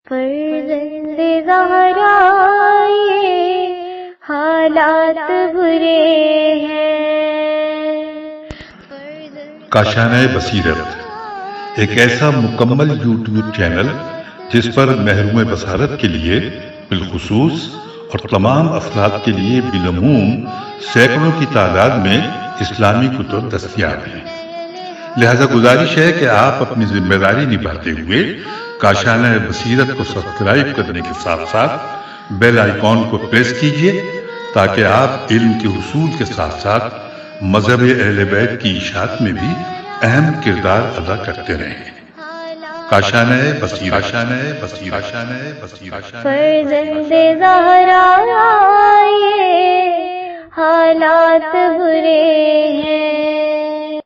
فرزند زہرا یہ حالات برے ہیں۔ کاشانہ بصیرت ایک ایسا مکمل یوٹیوب چینل جس پر محروم بصارت کے لیے بالخصوص اور تمام افراد کے لیے بالعموم سینکڑوں کی تعداد میں اسلامی کتب دستیاب ہیں۔ لہذا گزارش ہے کہ آپ اپنی ذمہ داری نبھاتے ہوئے کاشانہ بصیرت کو سبسکرائب کرنے کے ساتھ ساتھ بیل آئیکن کو پریس کیجیے تاکہ آپ علم کے حصول کے ساتھ ساتھ مذہب اہل بیت کی اشاعت میں بھی اہم کردار ادا کرتے رہیں۔ کاشانہ بصیرت۔ فرزند زہرا یہ حالات برے ہیں۔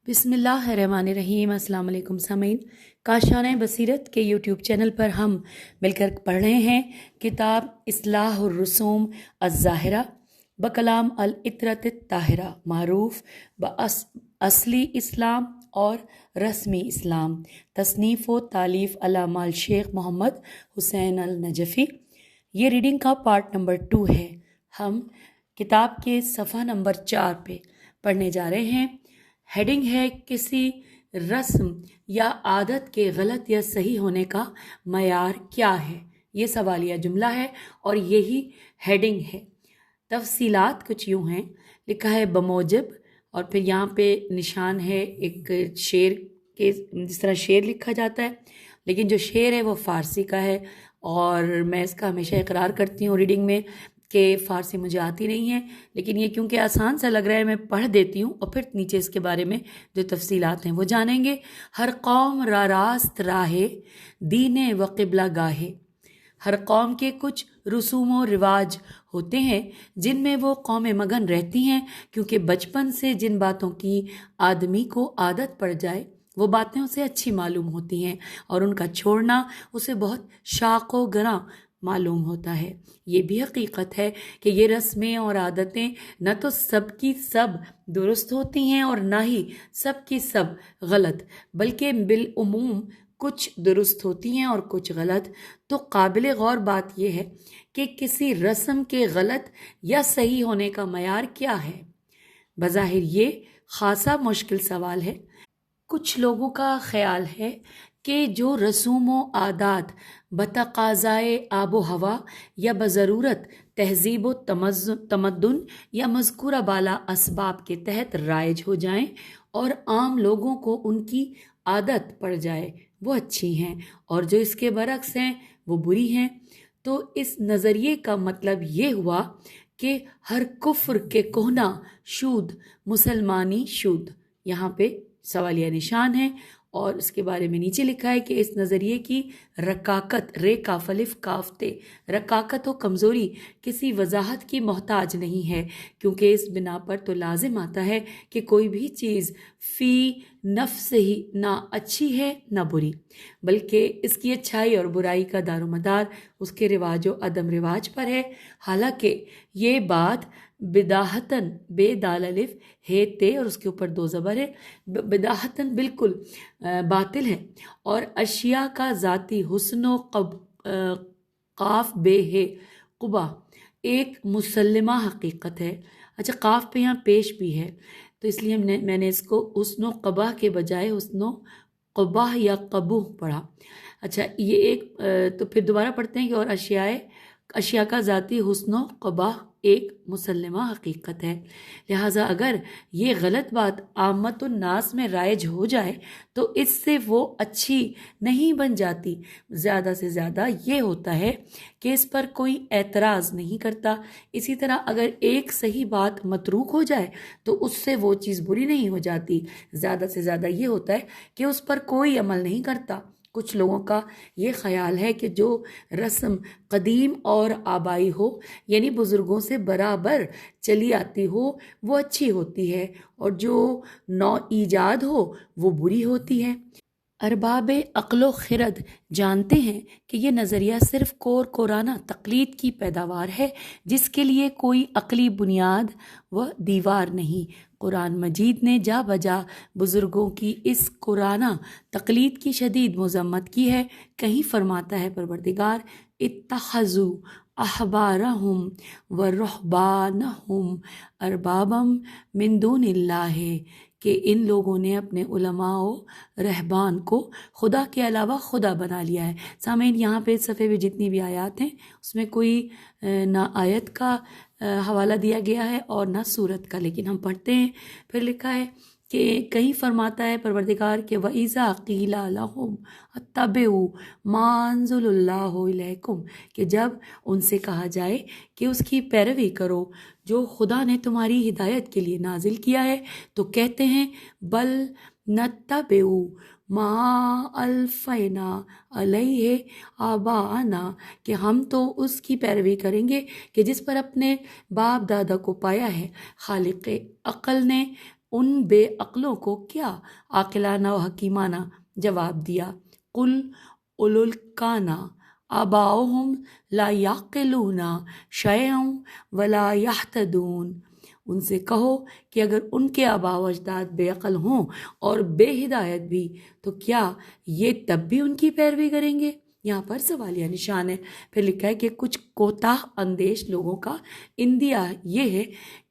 بسم اللہ الرحمن الرحیم۔ السلام علیکم سامعین، کاشانہ بصیرت کے یوٹیوب چینل پر ہم مل کر پڑھ رہے ہیں کتاب اصلاح الرسوم الظاہرہ بکلام العطرۃ الطاہرہ، معروف باصلی اسلام اور رسمی اسلام، تصنیف و تالیف علامہ الشیخ محمد حسین النجفی۔ یہ ریڈنگ کا پارٹ نمبر 2 ہے۔ ہم کتاب کے صفحہ نمبر 4 پہ پڑھنے جا رہے ہیں۔ ہیڈنگ ہے کسی رسم یا عادت کے غلط یا صحیح ہونے کا معیار کیا ہے۔ یہ سوالیہ جملہ ہے اور یہی ہیڈنگ ہے۔ تفصیلات کچھ یوں ہیں، لکھا ہے بموجب، اور پھر یہاں پہ نشان ہے ایک شعر کے، جس طرح شعر لکھا جاتا ہے، لیکن جو شعر ہے وہ فارسی کا ہے، اور میں اس کا ہمیشہ اقرار کرتی ہوں ریڈنگ میں کہ فارسی مجھے آتی نہیں ہے، لیکن یہ کیونکہ آسان سا لگ رہا ہے میں پڑھ دیتی ہوں، اور پھر نیچے اس کے بارے میں جو تفصیلات ہیں وہ جانیں گے۔ ہر قوم را راست راہے دین و قبلہ گاہے۔ ہر قوم کے کچھ رسوم و رواج ہوتے ہیں جن میں وہ قوم مگن رہتی ہیں، کیونکہ بچپن سے جن باتوں کی آدمی کو عادت پڑ جائے وہ باتیں اسے اچھی معلوم ہوتی ہیں، اور ان کا چھوڑنا اسے بہت شاق و گراں معلوم ہوتا ہے۔ یہ بھی حقیقت ہے کہ یہ رسمیں اور عادتیں نہ تو سب کی سب درست ہوتی ہیں اور نہ ہی سب کی سب غلط، بلکہ بالعموم کچھ درست ہوتی ہیں اور کچھ غلط۔ تو قابل غور بات یہ ہے کہ کسی رسم کے غلط یا صحیح ہونے کا معیار کیا ہے۔ بظاہر یہ خاصا مشکل سوال ہے۔ کچھ لوگوں کا خیال ہے کہ جو رسوم و عادات بتقاضائے آب و ہوا یا بضرورت تہذیب و تمدن یا مذکورہ بالا اسباب کے تحت رائج ہو جائیں اور عام لوگوں کو ان کی عادت پڑ جائے، وہ اچھی ہیں، اور جو اس کے برعکس ہیں وہ بری ہیں۔ تو اس نظریے کا مطلب یہ ہوا کہ ہر کفر کے کہنا شود مسلمانی شود۔ یہاں پہ سوالیہ نشان ہے، اور اس کے بارے میں نیچے لکھا ہے کہ اس نظریے کی رکاکت، رے کاف الف کاف تے، رکاکت و کمزوری کسی وضاحت کی محتاج نہیں ہے، کیونکہ اس بنا پر تو لازم آتا ہے کہ کوئی بھی چیز فی نفس ہی نہ اچھی ہے نہ بری، بلکہ اس کی اچھائی اور برائی کا دار و مدار اس کے رواج و عدم رواج پر ہے۔ حالانکہ یہ بات بداہتاً، بے دال الف ہے تے اور اس کے اوپر 2 زبر ہے، بداہتاً بالکل باطل ہے، اور اشیاء کا ذاتی حسن و قاف بے ہے قبا ایک مسلمہ حقیقت ہے۔ اچھا، قاف پہ یہاں پیش بھی ہے، تو اس لیے میں نے اس کو حسن و قباح کے بجائے حسن و قباح یا قبوح پڑھا۔ اچھا، یہ ایک تو پھر دوبارہ پڑھتے ہیں کہ اور اشیاء کا ذاتی حسن و قباح ایک مسلمہ حقیقت ہے۔ لہٰذا اگر یہ غلط بات عامت الناس میں رائج ہو جائے تو اس سے وہ اچھی نہیں بن جاتی، زیادہ سے زیادہ یہ ہوتا ہے کہ اس پر کوئی اعتراض نہیں کرتا۔ اسی طرح اگر ایک صحیح بات متروک ہو جائے تو اس سے وہ چیز بری نہیں ہو جاتی، زیادہ سے زیادہ یہ ہوتا ہے کہ اس پر کوئی عمل نہیں کرتا۔ کچھ لوگوں کا یہ خیال ہے کہ جو رسم قدیم اور آبائی ہو، یعنی بزرگوں سے برابر چلی آتی ہو، وہ اچھی ہوتی ہے، اور جو نو ایجاد ہو وہ بری ہوتی ہے۔ ارباب عقل و خرد جانتے ہیں کہ یہ نظریہ صرف کورانہ تقلید کی پیداوار ہے، جس کے لیے کوئی عقلی بنیاد و دیوار نہیں۔ قرآن مجید نے جا بجا بزرگوں کی اس قرآنہ تقلید کی شدید مذمت کی ہے۔ کہیں فرماتا ہے پروردگار اتخذوا احبارہم ورہبانہم اربابا من دون اللہ، کہ ان لوگوں نے اپنے علماء و رہبان کو خدا کے علاوہ خدا بنا لیا ہے۔ سامعین، یہاں پہ صفحے میں جتنی بھی آیات ہیں اس میں کوئی نہ آیت کا حوالہ دیا گیا ہے اور نہ سورت کا، لیکن ہم پڑھتے ہیں۔ پھر لکھا ہے کہ کہیں فرماتا ہے پروردگار کہ وَإِذَا قِيلَ لَهُمْ اتَّبِعُوا مَا أَنزَلَ اللَّهُ إِلَيْكُمْ، کہ جب ان سے کہا جائے کہ اس کی پیروی کرو جو خدا نے تمہاری ہدایت کے لیے نازل کیا ہے، تو کہتے ہیں بل نتبع ما الفینا علیہ آباءنا، کہ ہم تو اس کی پیروی کریں گے کہ جس پر اپنے باپ دادا کو پایا ہے۔ خالق عقل نے ان بے عقلوں کو کیا عاقلانہ و حکیمانہ جواب دیا، قل اولو الکانا آباؤہم لا یعقلون شیئا ولا یہتدون، ان سے کہو کہ اگر ان کے آباء و اجداد بے عقل ہوں اور بے ہدایت بھی، تو کیا یہ تب بھی ان کی پیروی کریں گے؟ یہاں پر سوالیہ نشان ہے۔ پھر لکھا ہے کہ کچھ کوتاہ اندیش لوگوں کا اندیا یہ ہے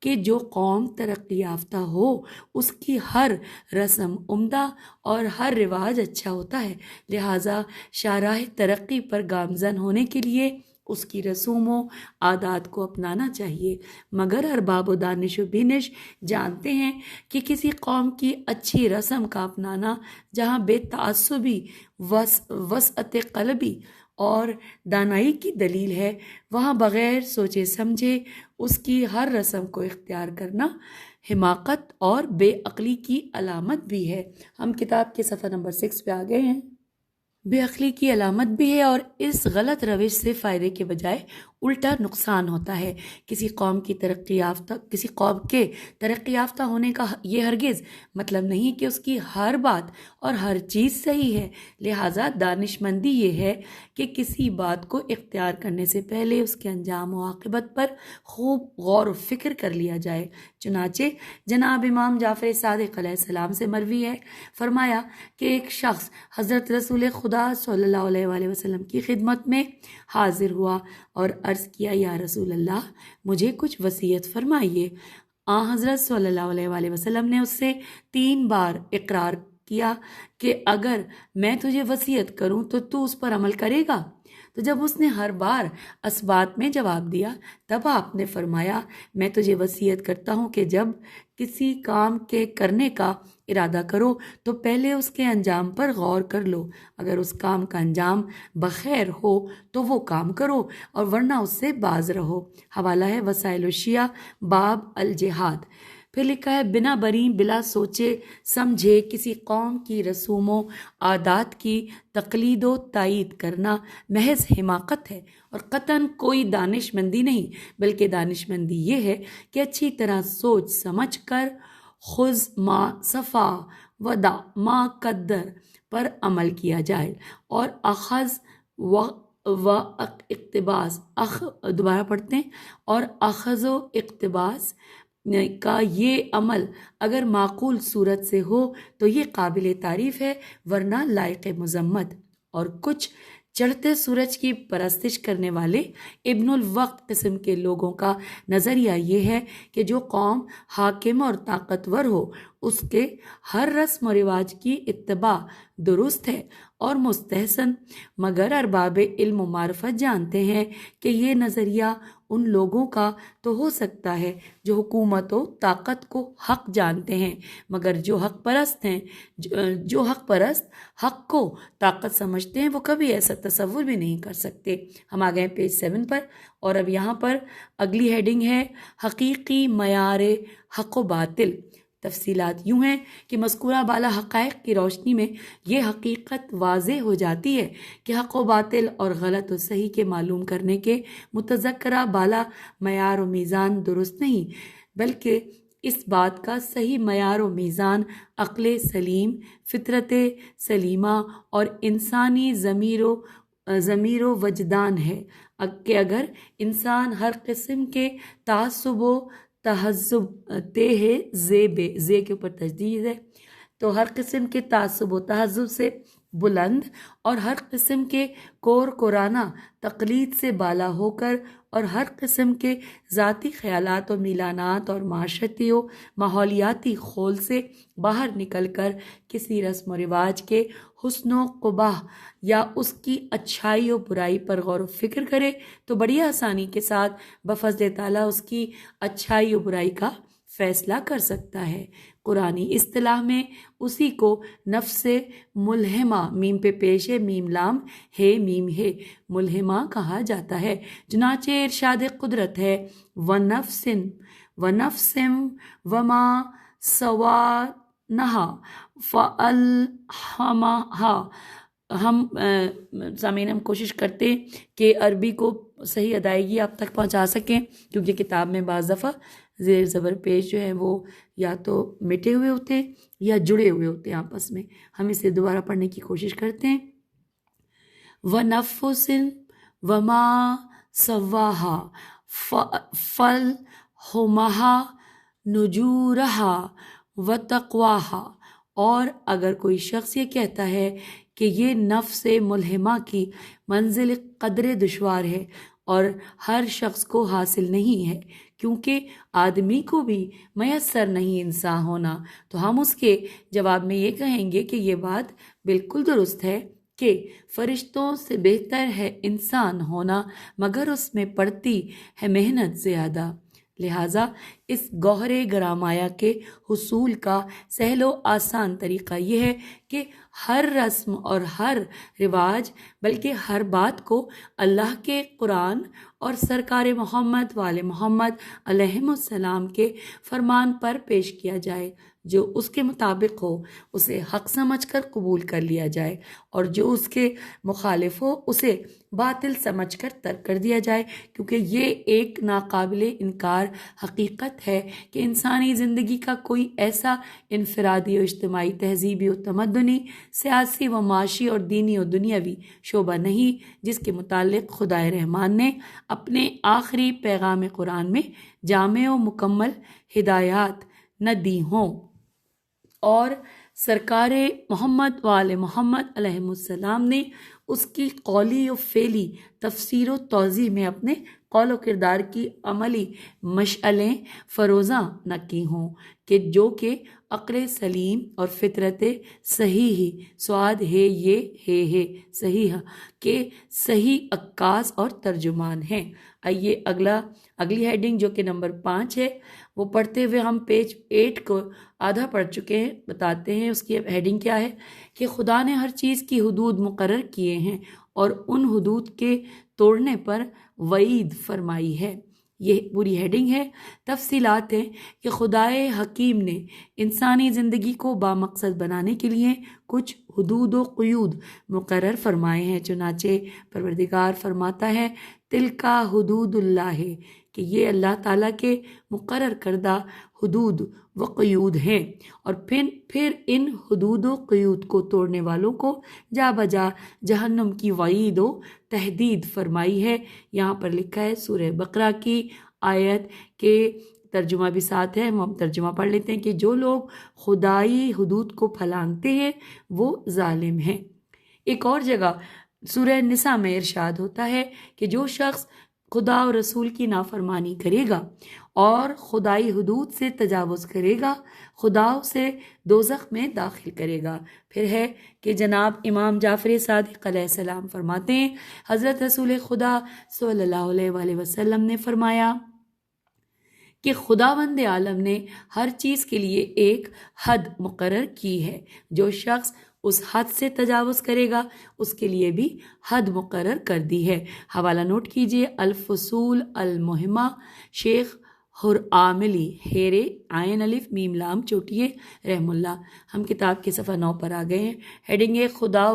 کہ جو قوم ترقی یافتہ ہو اس کی ہر رسم عمدہ اور ہر رواج اچھا ہوتا ہے، لہٰذا شاہراہ ترقی پر گامزن ہونے کے لیے اس کی رسوم و عادات کو اپنانا چاہیے۔ مگر ارباب و دانش و بینش جانتے ہیں کہ کسی قوم کی اچھی رسم کا اپنانا جہاں بے تعصبی، وسعت قلبی اور دانائی کی دلیل ہے، وہاں بغیر سوچے سمجھے اس کی ہر رسم کو اختیار کرنا حماقت اور بے عقلی کی علامت بھی ہے۔ ہم کتاب کے صفحہ نمبر 6 پہ آ گئے ہیں۔ بے عقلی کی علامت بھی ہے اور اس غلط روش سے فائدے کے بجائے الٹا نقصان ہوتا ہے۔ کسی قوم کے ترقی یافتہ ہونے کا یہ ہرگز مطلب نہیں کہ اس کی ہر بات اور ہر چیز صحیح ہے، لہٰذا دانش مندی یہ ہے کہ کسی بات کو اختیار کرنے سے پہلے اس کے انجام و عاقبت پر خوب غور و فکر کر لیا جائے۔ چنانچہ جناب امام جعفر صادق علیہ السلام سے مروی ہے، فرمایا کہ ایک شخص حضرت رسول خدا صلی اللہ علیہ وآلہ وسلم کی خدمت میں حاضر ہوا اور عرض کیا، یا رسول اللہ، مجھے کچھ وصیت فرمائیے۔ حضرت صلی اللہ علیہ وآلہ وسلم نے اس سے 3 بار اقرار کیا کہ اگر میں تجھے وصیت کروں تو اس پر عمل کرے گا؟ تو جب اس نے ہر بار اثبات میں جواب دیا، تب آپ نے فرمایا، میں تجھے وصیت کرتا ہوں کہ جب کسی کام کے کرنے کا ارادہ کرو تو پہلے اس کے انجام پر غور کر لو، اگر اس کام کا انجام بخیر ہو تو وہ کام کرو اور ورنہ اس سے باز رہو۔ حوالہ ہے وسائل الشیعہ باب الجہاد۔ پھر لکھا ہے بنا بریں بلا سوچے سمجھے کسی قوم کی رسوم و عادات کی تقلید و تائید کرنا محض حماقت ہے اور قطعاً کوئی دانش مندی نہیں، بلکہ دانش مندی یہ ہے کہ اچھی طرح سوچ سمجھ کر خذ ما صفا ودع ما قدر پر عمل کیا جائے، اور اخذ و اقتباس دوبارہ پڑھتے ہیں، اور اخذ و اقتباس کا یہ عمل اگر معقول صورت سے ہو تو یہ قابل تعریف ہے، ورنہ لائق مذمت۔ اور کچھ چڑھتے سورج کی پرستش کرنے والے ابن الوقت قسم کے لوگوں کا نظریہ یہ ہے کہ جو قوم حاکم اور طاقتور ہو اس کے ہر رسم و رواج کی اتباع درست ہے اور مستحسن، مگر ارباب علم و معرفت جانتے ہیں کہ یہ نظریہ ان لوگوں کا تو ہو سکتا ہے جو حکومت و طاقت کو حق جانتے ہیں، مگر جو حق پرست حق کو طاقت سمجھتے ہیں وہ کبھی ایسا تصور بھی نہیں کر سکتے۔ ہم آ گئے پیج 7 پر، اور اب یہاں پر اگلی ہیڈنگ ہے حقیقی معیار حق و باطل۔ تفصیلات یوں ہیں کہ مذکورہ بالا حقائق کی روشنی میں یہ حقیقت واضح ہو جاتی ہے کہ حق و باطل اور غلط و صحیح کے معلوم کرنے کے متذکرہ بالا معیار و میزان درست نہیں، بلکہ اس بات کا صحیح معیار و میزان عقل سلیم، فطرت سلیمہ اور انسانی ضمیر و وجدان ہے کہ اگر انسان ہر قسم کے تعصب و تہذب، تے ہے زیب، زے کے اوپر تشدید ہے، تو ہر قسم کے تعصب و تہذب سے بلند اور ہر قسم کے کور کورانہ تقلید سے بالا ہو کر اور ہر قسم کے ذاتی خیالات و میلانات اور معاشرتی و ماحولیاتی خول سے باہر نکل کر کسی رسم و رواج کے حسن و قباح یا اس کی اچھائی و برائی پر غور و فکر کرے تو بڑی آسانی کے ساتھ بفضل تعالیٰ اس کی اچھائی و برائی کا فیصلہ کر سکتا ہے۔ قرآنی اصطلاح میں اسی کو نفس ملہمہ، میم پہ پیش ہے، میم لام ہے، میم ہے، ملہمہ کہا جاتا ہے۔ چنانچہ ارشاد قدرت ہے وَنَفْسٍ وَمَا سَوَّاهَا فَأَلْهَمَهَا۔ ہم سامعین ہم کوشش کرتے ہیں کہ عربی کو صحیح ادائیگی آپ تک پہنچا سکیں، کیونکہ کتاب میں بعض دفعہ زیر زبر پیش جو ہیں وہ یا تو مٹے ہوئے ہوتے ہیں یا جڑے ہوئے ہوتے ہیں آپس میں۔ ہم اسے دوبارہ پڑھنے کی کوشش کرتے ہیں۔ وَنَفْسٍ وَمَا سَوَّاهَا فَأَلْهَمَهَا نُجُورَهَا وَتَقْوَاهَا۔ اور اگر کوئی شخص یہ کہتا ہے کہ یہ نفس ملہمہ کی منزل قدر دشوار ہے اور ہر شخص کو حاصل نہیں ہے، کیونکہ آدمی کو بھی میسر نہیں انسان ہونا، تو ہم اس کے جواب میں یہ کہیں گے کہ یہ بات بالکل درست ہے کہ فرشتوں سے بہتر ہے انسان ہونا، مگر اس میں پڑتی ہے محنت زیادہ۔ لہٰذا اس گوہر گرامایا کے حصول کا سہل و آسان طریقہ یہ ہے کہ ہر رسم اور ہر رواج بلکہ ہر بات کو اللہ کے قرآن اور سرکار محمد وآل محمد علیہ السلام کے فرمان پر پیش کیا جائے، جو اس کے مطابق ہو اسے حق سمجھ کر قبول کر لیا جائے، اور جو اس کے مخالف ہو اسے باطل سمجھ کر ترک کر دیا جائے، کیونکہ یہ ایک ناقابل انکار حقیقت ہے کہ انسانی زندگی کا کوئی ایسا انفرادی و اجتماعی، تہذیبی و تمدنی، سیاسی و معاشی اور دینی و دنیاوی شعبہ نہیں جس کے متعلق خدائے رحمان نے اپنے آخری پیغام قرآن میں جامع و مکمل ہدایات نہ دی ہوں، اور سرکار محمد وآل محمد علیہ السلام نے اس کی قولی و فعلی تفسیر و توضیح میں اپنے قول و کردار کی عملی مشعلیں فروزاں نہ کی ہوں، کہ جو کہ عقل سلیم اور فطرت صحیح سواد ہے، یہ ہے صحیح کہ صحیح عکاس اور ترجمان ہیں۔ آئیے اگلی ہیڈنگ جو کہ نمبر 5 ہے وہ پڑھتے ہوئے ہم پیج 8 کو آدھا پڑھ چکے ہیں، بتاتے ہیں اس کی ہیڈنگ کیا ہے کہ خدا نے ہر چیز کی حدود مقرر کیے ہیں اور ان حدود کے توڑنے پر وعید فرمائی ہے۔ یہ پوری ہیڈنگ ہے۔ تفصیلات ہیں کہ خدائے حکیم نے انسانی زندگی کو بامقصد بنانے کے لیے کچھ حدود و قیود مقرر فرمائے ہیں، چنانچہ پروردگار فرماتا ہے تلکا حدود اللہ، کہ یہ اللہ تعالیٰ کے مقرر کردہ حدود و قیود ہیں، اور پھر ان حدود و قیود کو توڑنے والوں کو جا بجا جہنم کی وعید و تہدید فرمائی ہے۔ یہاں پر لکھا ہے سورہ بقرہ کی آیت کے ترجمہ بھی ساتھ ہے، ہم ترجمہ پڑھ لیتے ہیں کہ جو لوگ خدائی حدود کو پھلانگتے ہیں وہ ظالم ہیں۔ ایک اور جگہ سورہ نساء میں ارشاد ہوتا ہے کہ جو شخص خدا اور رسول کی نافرمانی کرے گا اور خدائی حدود سے تجاوز کرے گا، خدا اسے دوزخ میں داخل کرے گا۔ پھر ہے کہ جناب امام جعفر صادق علیہ السلام فرماتے ہیں حضرت رسول خدا صلی اللہ علیہ وآلہ وسلم نے فرمایا کہ خداوند عالم نے ہر چیز کے لیے ایک حد مقرر کی ہے، جو شخص اس حد سے تجاوز کرے گا اس کے لیے بھی حد مقرر کر دی ہے۔ حوالہ نوٹ کیجئے الفصول المہمہ، شیخ عاملی، ہیرے عین الف میم لام چوٹیے رحم اللہ۔ ہم کتاب کے صفحہ 9 پر آ گئے ہیں۔ ہیڈنگ ہے خدا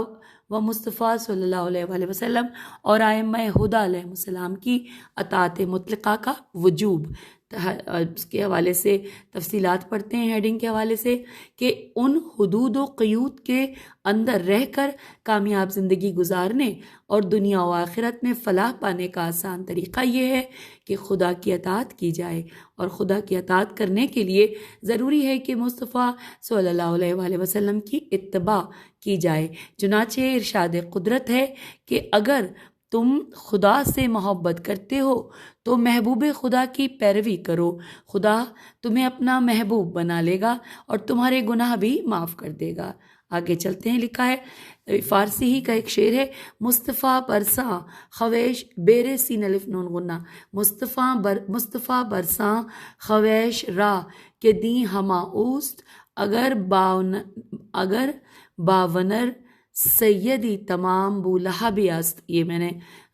و مصطفیٰ صلی اللہ علیہ وآلہ وسلم اور ائمہ ہدی علیہ السلام کی اطاعت مطلقہ کا وجوب۔ اس کے حوالے سے تفصیلات پڑھتے ہیں ہیڈنگ کے حوالے سے کہ ان حدود و قیود کے اندر رہ کر کامیاب زندگی گزارنے اور دنیا و آخرت میں فلاح پانے کا آسان طریقہ یہ ہے کہ خدا کی اطاعت کی جائے، اور خدا کی اطاعت کرنے کے لیے ضروری ہے کہ مصطفیٰ صلی اللہ علیہ وآلہ وسلم کی اتباع کی جائے۔ چنانچہ ارشاد قدرت ہے کہ اگر تم خدا سے محبت کرتے ہو تو محبوب خدا کی پیروی کرو، خدا تمہیں اپنا محبوب بنا لے گا اور تمہارے گناہ بھی معاف کر دے گا۔ آگے چلتے ہیں، لکھا ہے فارسی ہی کا ایک شعر ہے، مصطفیٰ برساں خویش بیر سین الف نون غنہ، مصطفیٰ برساں خویش را کہ دیں ہما اوست، اگر باونر سیدی تمام بولہبی است۔ یہ میں نے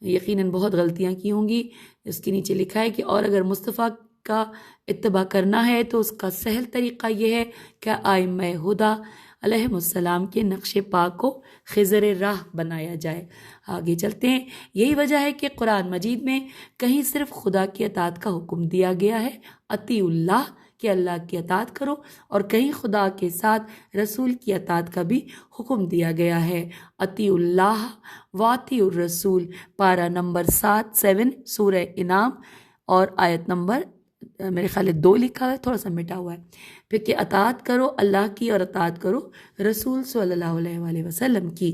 یقیناً بہت غلطیاں کی ہوں گی، اس کے نیچے لکھا ہے کہ اور اگر مصطفیٰ کا اتباع کرنا ہے تو اس کا سہل طریقہ یہ ہے کہ ائمہ ہدیٰ علیہ السلام کے نقش پاک کو خضر راہ بنایا جائے۔ آگے چلتے ہیں، یہی وجہ ہے کہ قرآن مجید میں کہیں صرف خدا کی اطاعت کا حکم دیا گیا ہے، اطیعوا اللہ، کہ اللہ کی اطاعت کرو، اور کہیں خدا کے ساتھ رسول کی اطاعت کا بھی حکم دیا گیا ہے، اطیعوا اللہ واطیعوا الرسول، پارہ نمبر 7 سورہ انعام، اور آیت نمبر میرے خیال 2 لکھا ہوا ہے، تھوڑا سا مٹا ہوا ہے، پھر کہ اطاعت کرو اللہ کی اور اطاعت کرو رسول صلی اللہ علیہ وآلہ وسلم کی۔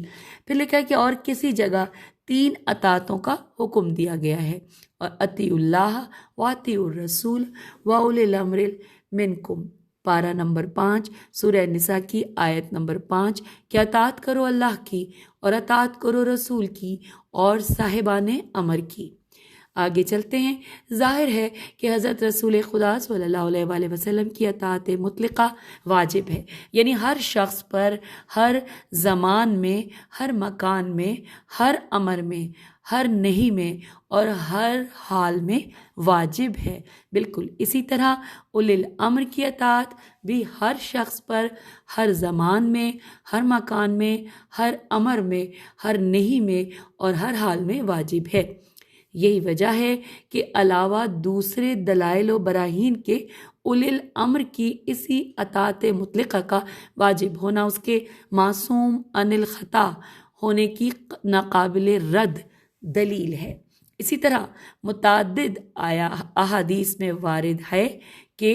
پھر لکھا ہے کہ اور کسی جگہ 3 اطاعتوں کا حکم دیا گیا ہے، اور اطیعوا اللہ واطیعوا الرسول واولی الامر منکم، پارہ نمبر 5 سورہ نساء کی آیت نمبر 5، کہ اطاعت کرو اللہ کی اور اطاعت کرو رسول کی اور صاحبان امر کی۔ آگے چلتے ہیں، ظاہر ہے کہ حضرت رسول خدا صلی اللہ علیہ وآلہ وسلم کی اطاعت مطلقہ واجب ہے، یعنی ہر شخص پر ہر زمان میں، ہر مکان میں، ہر امر میں، ہر نہیں میں اور ہر حال میں واجب ہے۔ بالکل اسی طرح اولی الامر کی اطاعت بھی ہر شخص پر ہر زمان میں، ہر مکان میں، ہر امر میں، ہر نہیں میں اور ہر حال میں واجب ہے۔ یہی وجہ ہے کہ علاوہ دوسرے دلائل و براہین کے اولی الامر کی اسی اطاعت مطلقہ کا واجب ہونا اس کے معصوم عن الخطا ہونے کی ناقابل رد دلیل ہے۔ اسی طرح متعدد احادیث میں وارد ہے کہ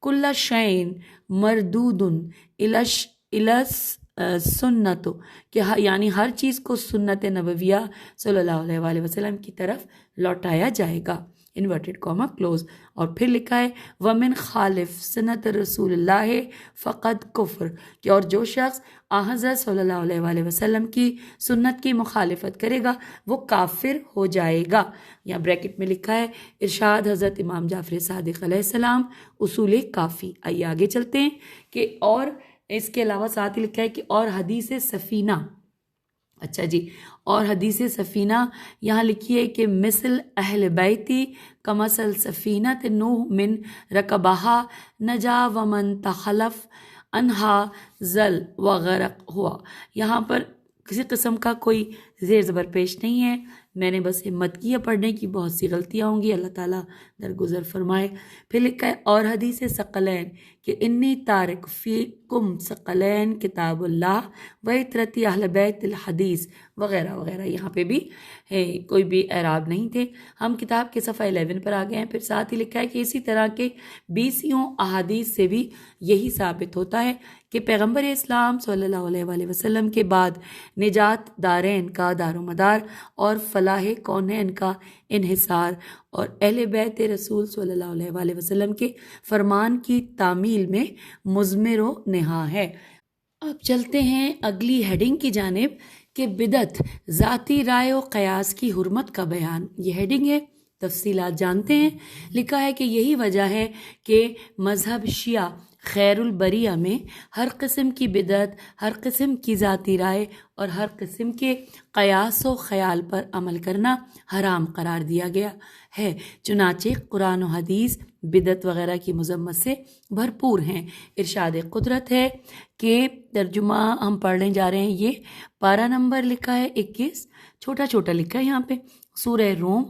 کل شیء مردود الی سنت، کہ یعنی ہر چیز کو سنت نبویہ صلی اللہ علیہ وآلہ وسلم کی طرف لوٹایا جائے گا، انورٹڈ کاما کلوز۔ اور پھر لکھا ہے ومن خالف سنت رسول اللہ فقد کفر، کہ اور جو شخص حضرت صلی اللہ علیہ وآلہ وسلم کی سنت کی مخالفت کرے گا وہ کافر ہو جائے گا۔ یا بریکٹ میں لکھا ہے ارشاد حضرت امام جعفر صادق علیہ السلام اصول کافی۔ آئیے آگے چلتے ہیں کہ اور اس کے علاوہ ساتھ ہی لکھا ہے کہ اور حدیث سفینہ، اچھا جی، اور حدیث سفینہ یہاں لکھی ہے کہ مثل اہل بیتی کمثل سفینۃ نوح من رکبہا نجا ومن تخلف انہا زل وغرق ہوا۔ یہاں پر کسی قسم کا کوئی زیر زبر پیش نہیں ہے، میں نے بس ہمت کی ہے پڑھنے کی، بہت سی غلطیاں ہوں گی، اللہ تعالیٰ درگزر فرمائے۔ پھر لکھا ہے اور حدیث ثقلین کہ انی تارک فیکم ثقلین کتاب اللہ و عطرتی اہل بیت الحدیث وغیرہ وغیرہ۔ یہاں پہ بھی کوئی بھی اعراب نہیں تھے۔ ہم کتاب کے صفحہ 11 پر آ گئے ہیں۔ پھر ساتھ ہی لکھا ہے کہ اسی طرح کے 20 احادیث سے بھی یہی ثابت ہوتا ہے کہ پیغمبر اسلام صلی اللہ علیہ وآلہ وسلم کے بعد نجات دارین کا دار و مدار اور فلاح کونین کا انحصار اور اہل بیت رسول صلی اللہ علیہ وآلہ وسلم کے فرمان کی تعمیل میں مضمر و نہا ہے۔ اب چلتے ہیں اگلی ہیڈنگ کی جانب کہ بدعت، ذاتی رائے و قیاس کی حرمت کا بیان۔ یہ ہیڈنگ ہے، تفصیلات جانتے ہیں۔ لکھا ہے کہ یہی وجہ ہے کہ مذہب شیعہ خیر البریہ میں ہر قسم کی بدعت، ہر قسم کی ذاتی رائے اور ہر قسم کے قیاس و خیال پر عمل کرنا حرام قرار دیا گیا ہے۔ چنانچہ قرآن و حدیث بدعت وغیرہ کی مذمت سے بھرپور ہیں۔ ارشاد قدرت ہے کہ ترجمہ ہم پڑھنے جا رہے ہیں، یہ پارہ نمبر لکھا ہے 21، چھوٹا چھوٹا لکھا ہے یہاں پہ، سورہ روم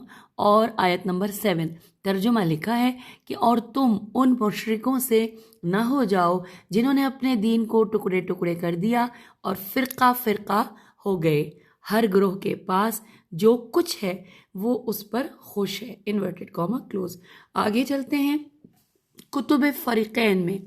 اور آیت نمبر 7، ترجمہ لکھا ہے کہ اور تم ان مشرکوں سے نہ ہو جاؤ جنہوں نے اپنے دین کو ٹکڑے ٹکڑے کر دیا اور فرقہ فرقہ ہو گئے، ہر گروہ کے پاس جو کچھ ہے وہ اس پر خوش ہے، انورٹڈ کاما کلوز۔ آگے چلتے ہیں۔ کتب فریقین میں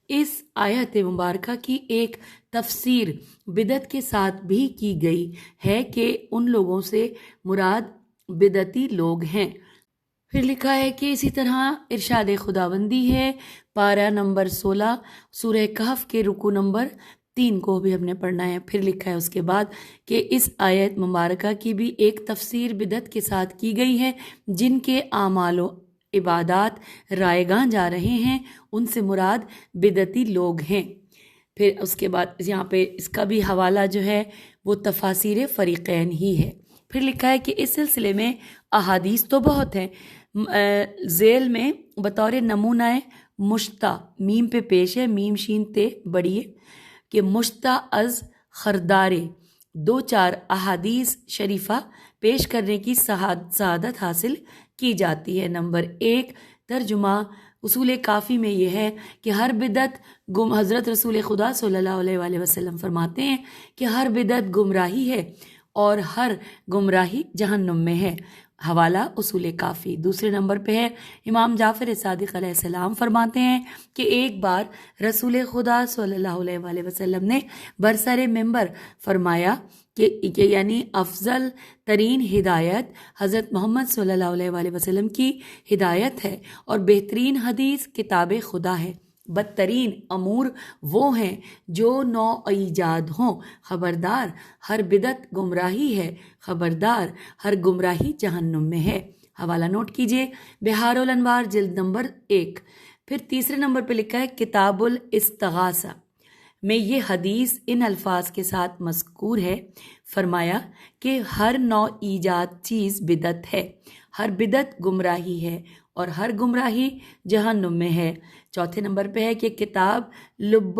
اس آیت مبارکہ کی ایک تفسیر بدعت کے ساتھ بھی کی گئی ہے کہ ان لوگوں سے مراد بدعتی لوگ ہیں۔ پھر لکھا ہے کہ اسی طرح ارشاد خداوندی ہے، پارہ نمبر 16 سورہ کہف کے رکوع نمبر 3 کو بھی ہم نے پڑھنا ہے۔ پھر لکھا ہے اس کے بعد کہ اس آیت مبارکہ کی بھی ایک تفسیر بدعت کے ساتھ کی گئی ہے، جن کے اعمال و عبادات رائگاں جا رہے ہیں ان سے مراد بدعتی لوگ ہیں۔ پھر اس کے بعد یہاں پہ اس کا بھی حوالہ جو ہے وہ تفاسیر فریقین ہی ہے۔ پھر لکھا ہے کہ اس سلسلے میں احادیث تو بہت ہیں، ذیل میں بطور نمونہ مشتہ، میم پہ پیش ہے، میم شین تے بڑی ہے، کہ مشتہ از خردارے 2-4 احادیث شریفہ پیش کرنے کی سعادت حاصل کی جاتی ہے۔ نمبر 1 ترجمہ اصول کافی میں یہ ہے کہ ہر بدعت حضرت رسول خدا صلی اللہ علیہ وآلہ وسلم فرماتے ہیں کہ ہر بدعت گمراہی ہے اور ہر گمراہی جہنم میں ہے، حوالہ اصول کافی۔ دوسرے نمبر پہ ہے امام جعفر صادق علیہ السلام فرماتے ہیں کہ ایک بار رسول خدا صلی اللہ علیہ وآلہ وسلم نے برسر منبر فرمایا کہ یعنی افضل ترین ہدایت حضرت محمد صلی اللہ علیہ وآلہ وسلم کی ہدایت ہے اور بہترین حدیث کتاب خدا ہے، بدترین امور وہ ہیں جو نو ایجاد ہوں، خبردار ہر بدعت گمراہی ہے، خبردار ہر گمراہی جہنم میں ہے۔ حوالہ نوٹ کیجئے، بہار الانوار جلد نمبر 1۔ پھر تیسرے نمبر پہ لکھا ہے کتاب الاستغاثہ میں یہ حدیث ان الفاظ کے ساتھ مذکور ہے، فرمایا کہ ہر نو ایجاد چیز بدعت ہے، ہر بدعت گمراہی ہے اور ہر گمراہی جہنم میں ہے۔ چوتھے نمبر پہ ہے کہ کتاب لب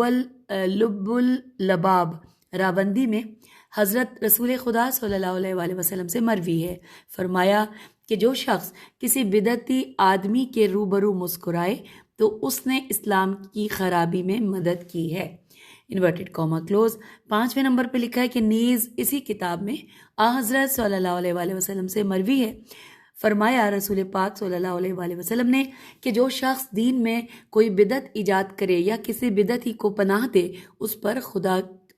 اللباب راوندی میں حضرت رسول خدا صلی اللہ علیہ وآلہ وسلم سے مروی ہے، فرمایا کہ جو شخص کسی بدعتی آدمی کے روبرو مسکرائے تو اس نے اسلام کی خرابی میں مدد کی ہے، انورٹڈ کاما کلوز۔ 5ویں نمبر پہ لکھا ہے کہ نیز اسی کتاب میں حضرت صلی اللہ علیہ وآلہ وسلم سے مروی ہے، فرمایا رسول پاک صلی اللہ علیہ وآلہ وسلم نے کہ جو شخص دین میں کوئی بدعت ایجاد کرے یا کسی بدعتی کو پناہ دے اس پر خدا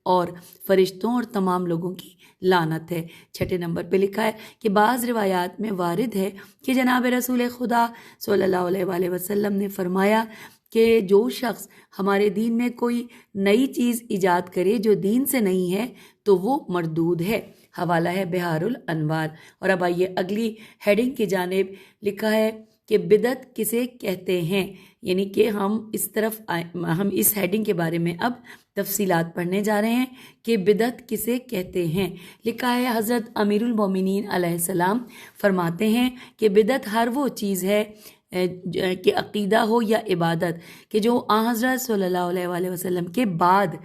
اور فرشتوں اور تمام لوگوں کی لعنت ہے۔ 6 نمبر پہ لکھا ہے کہ بعض روایات میں وارد ہے کہ جناب رسول خدا صلی اللہ علیہ وآلہ وسلم نے فرمایا کہ جو شخص ہمارے دین میں کوئی نئی چیز ایجاد کرے جو دین سے نہیں ہے تو وہ مردود ہے، حوالہ ہے بہار الانوار۔ اور اب آئیے اگلی ہیڈنگ کی جانب، لکھا ہے کہ بدعت کسے کہتے ہیں، یعنی کہ ہم اس ہیڈنگ کے بارے میں اب تفصیلات پڑھنے جا رہے ہیں کہ بدعت کسے کہتے ہیں۔ لکھا ہے حضرت امیر المومنین علیہ السلام فرماتے ہیں کہ بدعت ہر وہ چیز ہے کہ عقیدہ ہو یا عبادت کہ جو حضرت صلی اللہ علیہ وآلہ وسلم کے بعد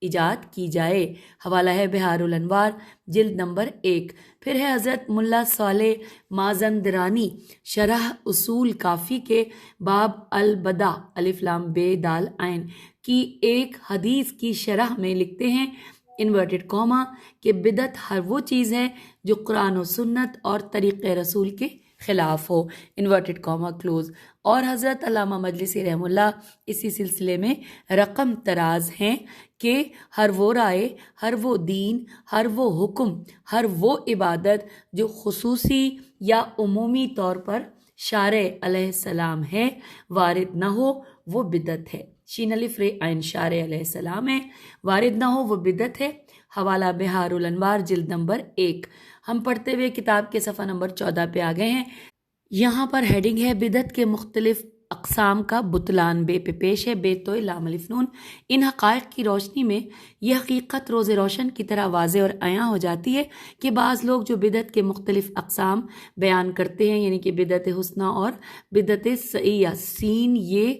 ایجاد کی جائے، حوالہ ہے بہار الانوار جلد نمبر 1۔ پھر ہے حضرت ملا صالح مازندرانی شرح اصول کافی کے باب البدع الف لام بے دال عین کی ایک حدیث کی شرح میں لکھتے ہیں انورٹڈ کاما کہ بدعت ہر وہ چیز ہے جو قرآن و سنت اور طریق رسول کے خلاف ہو، انورٹڈ کاما کلوز۔ اور حضرت علامہ مجلسی رحمہ اللہ اسی سلسلے میں رقم تراز ہیں کہ ہر وہ رائے، ہر وہ دین، ہر وہ حکم، ہر وہ عبادت جو خصوصی یا عمومی طور پر شارع علیہ السلام ہے وارد نہ ہو وہ بدعت ہے، شین الف ر عین شارع علیہ السلام ہے، وارد نہ ہو وہ بدعت ہے، حوالہ بہار الانوار جلد نمبر 1۔ ہم پڑھتے ہوئے کتاب کے صفحہ نمبر 14 پہ آ گئے ہیں۔ یہاں پر ہیڈنگ ہے بدعت کے مختلف اقسام کا بطلان، بے پہ پیش ہے بے تو لام الف نون۔ ان حقائق کی روشنی میں یہ حقیقت روز روشن کی طرح واضح اور عیاں ہو جاتی ہے کہ بعض لوگ جو بدعت کے مختلف اقسام بیان کرتے ہیں، یعنی کہ بدعت حسنہ اور بدعت سیئہ، سین یہ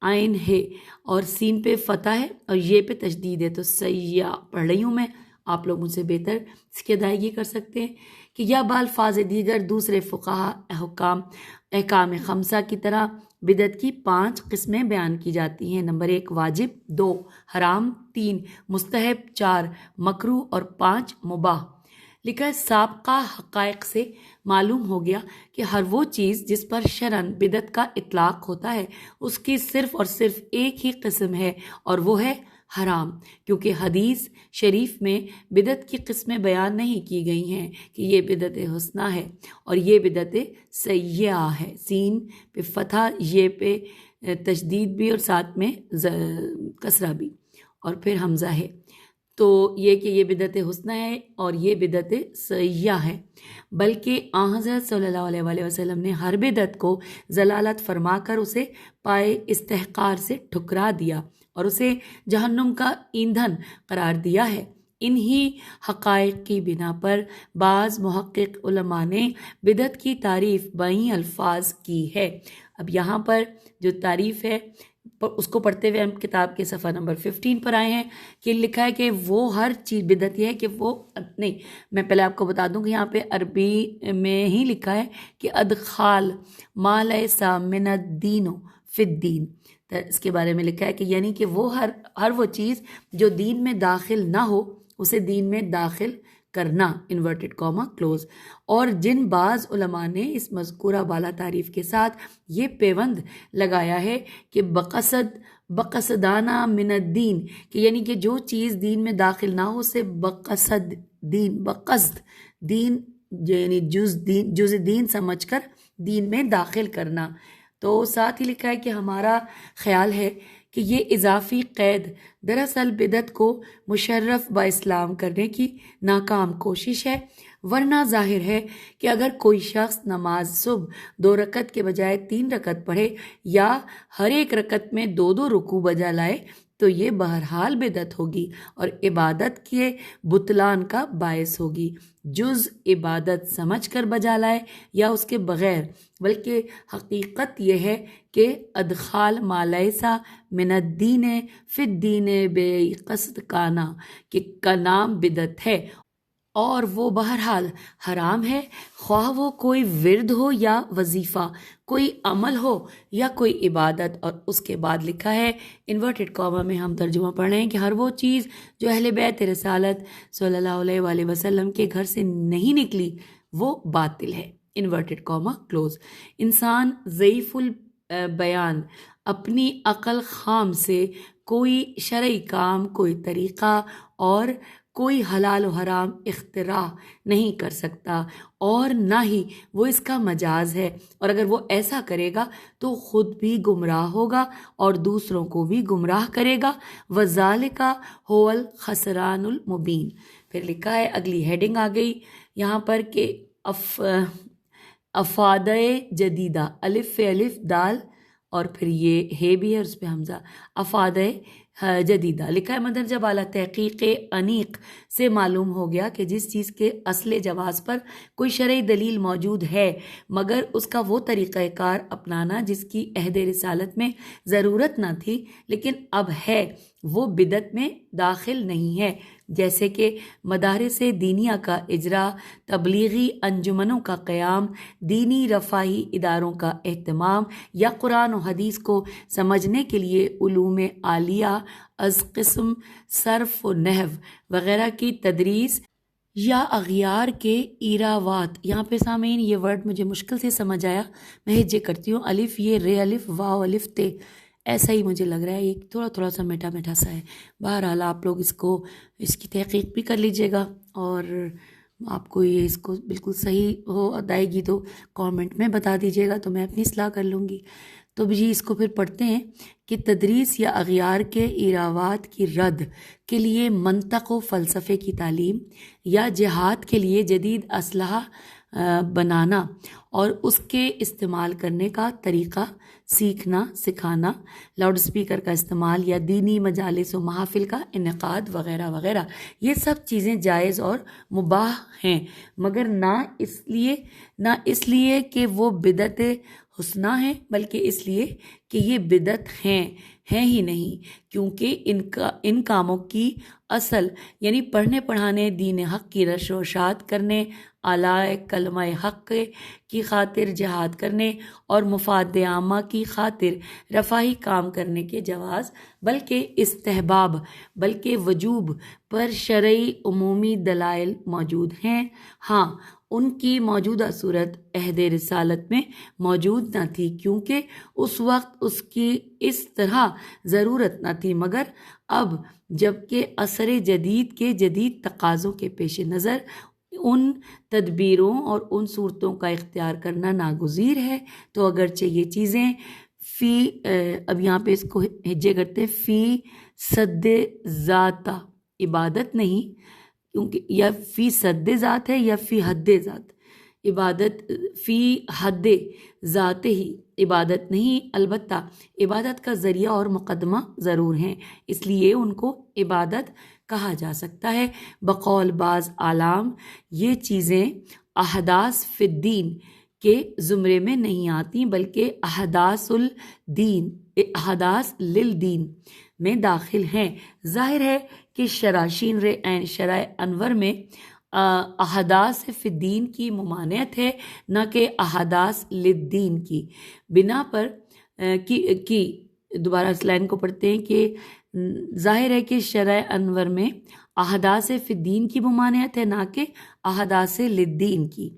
عین ہے اور سین پہ فتح ہے اور یہ پہ تشدید ہے، تو سیئہ پڑھ رہی ہوں میں، آپ لوگ مجھ سے بہتر اس کی ادائیگی کر سکتے ہیں کہ یا بالفاظ دیگر دوسرے فقہا احکام خمسہ کی طرح بدعت کی 5 قسمیں بیان کی جاتی ہیں۔ نمبر 1 واجب، 2 حرام، 3 مستحب، 4 مکروہ اور 5 مباح۔ لکھا ہے سابقہ حقائق سے معلوم ہو گیا کہ ہر وہ چیز جس پر شرعاً بدعت کا اطلاق ہوتا ہے اس کی صرف اور صرف ایک ہی قسم ہے اور وہ ہے حرام، کیونکہ حدیث شریف میں بدعت کی قسمیں بیان نہیں کی گئی ہیں کہ یہ بدعت حسنہ ہے اور یہ بدعت سیئہ ہے، سین پہ فتح، یہ پہ تشدید بھی اور ساتھ میں کسرہ بھی اور پھر حمزہ ہے، تو یہ کہ یہ بدعت حسنہ ہے اور یہ بدعت سیئہ ہے، بلکہ آن حضرت صلی اللہ علیہ وآلہ وسلم نے ہر بدعت کو ضلالت فرما کر اسے پائے استحقار سے ٹھکرا دیا اور اسے جہنم کا ایندھن قرار دیا ہے۔ انہی حقائق کی بنا پر بعض محقق علماء نے بدعت کی تعریف بائیں الفاظ کی ہے۔ اب یہاں پر جو تعریف ہے اس کو پڑھتے ہوئے ہم کتاب کے صفحہ نمبر 15 پر آئے ہیں کہ لکھا ہے کہ وہ ہر چیز بدعت یہ ہے کہ وہ نہیں، میں پہلے آپ کو بتا دوں کہ یہاں پہ عربی میں ہی لکھا ہے کہ ادخال ما لیس من الدین فی الدین، اس کے بارے میں لکھا ہے کہ یعنی کہ وہ ہر وہ چیز جو دین میں داخل نہ ہو اسے دین میں داخل کرنا، انورٹڈ کاما کلوز۔ اور جن بعض علماء نے اس مذکورہ بالا تعریف کے ساتھ یہ پیوند لگایا ہے کہ بقصدانہ من الدین، کہ یعنی کہ جو چیز دین میں داخل نہ ہو اسے بقصد دین یعنی جز دین سمجھ کر دین میں داخل کرنا، تو ساتھ ہی لکھا ہے کہ ہمارا خیال ہے کہ یہ اضافی قید دراصل بدعت کو مشرف با اسلام کرنے کی ناکام کوشش ہے، ورنہ ظاہر ہے کہ اگر کوئی شخص نماز صبح 2 رکعت کے بجائے 3 رکعت پڑھے یا ہر ایک رکعت میں 2 رکوع بجا لائے تو یہ بہرحال بدعت ہوگی اور عبادت کے بطلان کا باعث ہوگی، جز عبادت سمجھ کر بجا لائے یا اس کے بغیر، بلکہ حقیقت یہ ہے کہ ادخال ما لیس من الدین فی الدین بے قصد کانا، کہ کا نام بدعت ہے اور وہ بہرحال حرام ہے، خواہ وہ کوئی ورد ہو یا وظیفہ، کوئی عمل ہو یا کوئی عبادت۔ اور اس کے بعد لکھا ہے انورٹڈ کاما میں ہم ترجمہ پڑھ رہے ہیں کہ ہر وہ چیز جو اہل بیت رسالت صلی اللہ علیہ وآلہ وسلم کے گھر سے نہیں نکلی وہ باطل ہے، انورٹڈ کاما کلوز۔ انسان ضعیف البیان اپنی عقل خام سے کوئی شرعی کام، کوئی طریقہ اور کوئی حلال و حرام اختراع نہیں کر سکتا اور نہ ہی وہ اس کا مجاز ہے، اور اگر وہ ایسا کرے گا تو خود بھی گمراہ ہوگا اور دوسروں کو بھی گمراہ کرے گا، وَذَلِكَ هُوَ الْخَسْرَانُ الْمُبِينُ۔ پھر لکھا ہے اگلی ہیڈنگ آ گئی یہاں پر کہ افادہ جدیدہ، الف پہ الف دال اور پھر یہ ہے بھی ہے اس پہ حمزہ، افادہ جدیدہ۔ لکھا ہے مندرجہ بالا تحقیق انیق سے معلوم ہو گیا کہ جس چیز کے اصل جواز پر کوئی شرعی دلیل موجود ہے مگر اس کا وہ طریقہ کار اپنانا جس کی عہد رسالت میں ضرورت نہ تھی لیکن اب ہے، وہ بدعت میں داخل نہیں ہے، جیسے کہ مدارس دینیہ کا اجرا، تبلیغی انجمنوں کا قیام، دینی رفاہی اداروں کا اہتمام یا قرآن و حدیث کو سمجھنے کے لیے علوم عالیہ از قسم صرف و نحو وغیرہ کی تدریس یا اغیار کے ایراوات۔ یہاں پہ سامعین یہ ورڈ مجھے مشکل سے سمجھ آیا، میں ہجے کرتی ہوں، الف یہ رے الف واو الف تے، ایسا ہی مجھے لگ رہا ہے، یہ تھوڑا سا میٹھا میٹھا سا ہے۔ بہرحال آپ لوگ اس کی تحقیق بھی کر لیجئے گا اور آپ کو یہ اس کو بالکل صحیح ہو ادائیگی تو کامنٹ میں بتا دیجئے گا تو میں اپنی اصلاح کر لوں گی۔ تو جی اس کو پھر پڑھتے ہیں کہ تدریس یا اغیار کے ایراوات کی رد کے لیے منطق و فلسفے کی تعلیم یا جہاد کے لیے جدید اسلحہ بنانا اور اس کے استعمال کرنے کا طریقہ سیکھنا سکھانا، لاؤڈ اسپیکر کا استعمال یا دینی مجالس و محافل کا انعقاد وغیرہ وغیرہ، یہ سب چیزیں جائز اور مباح ہیں، مگر نہ اس لیے کہ وہ بدعت حسنہ ہیں بلکہ اس لیے کہ یہ بدعت ہیں ہی نہیں، کیونکہ ان کاموں کی اصل یعنی پڑھنے پڑھانے، دین حق کی نشر و اشاعت کرنے، اعلی کلمہ حق کی خاطر جہاد کرنے اور مفاد عامہ کی خاطر رفاہی کام کرنے کے جواز بلکہ استحباب بلکہ وجوب پر شرعی عمومی دلائل موجود ہیں۔ ہاں، ان کی موجودہ صورت عہد رسالت میں موجود نہ تھی، کیونکہ اس وقت اس کی اس طرح ضرورت نہ تھی، مگر اب جبکہ عصر جدید کے جدید تقاضوں کے پیش نظر ان تدبیروں اور ان صورتوں کا اختیار کرنا ناگزیر ہے، تو اگرچہ یہ چیزیں اب یہاں پہ اس کو ہجے کرتے ہیں، فی صد ذات عبادت نہیں، کیونکہ یا فی صد ذات ہے یا فی حد ذات، عبادت فی حد ذات ہی عبادت نہیں، البتہ عبادت کا ذریعہ اور مقدمہ ضرور ہیں، اس لیے ان کو عبادت کہا جا سکتا ہے۔ بقول بعض عالم یہ چیزیں احداث فی الدین کے زمرے میں نہیں آتی، بلکہ احداث الدین، احداث للدین میں داخل ہیں۔ ظاہر ہے کہ شراشین عین شرح انور میں احداث فی الدین کی ممانعت ہے، نہ کہ احداث للدین کی، بنا پر کی دوبارہ اس لائن کو پڑھتے ہیں کہ ظاہر ہے کہ شرح انور میں احداث فی الدین کی ممانعت ہے، نہ کہ احداث للدین کی۔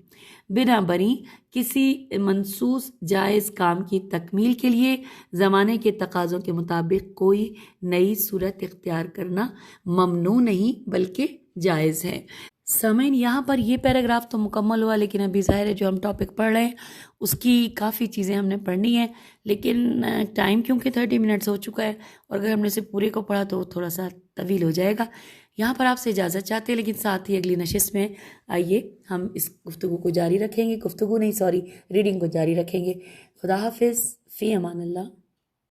بنا بری کسی منصوص جائز کام کی تکمیل کے لیے زمانے کے تقاضوں کے مطابق کوئی نئی صورت اختیار کرنا ممنوع نہیں بلکہ جائز ہے۔ سامعین، یہاں پر یہ پیراگراف تو مکمل ہوا، لیکن ابھی ظاہر ہے جو ہم ٹاپک پڑھ رہے ہیں اس کی کافی چیزیں ہم نے پڑھنی ہیں، لیکن ٹائم کیونکہ 30 منٹس ہو چکا ہے، اور اگر ہم نے اسے پورے کو پڑھا تو تھوڑا سا طویل ہو جائے گا۔ یہاں پر آپ سے اجازت چاہتے ہیں، لیکن ساتھ ہی اگلی نشست میں آئیے ہم اس گفتگو کو جاری رکھیں گے، ریڈنگ کو جاری رکھیں گے۔ خدا حافظ، فی امان اللہ۔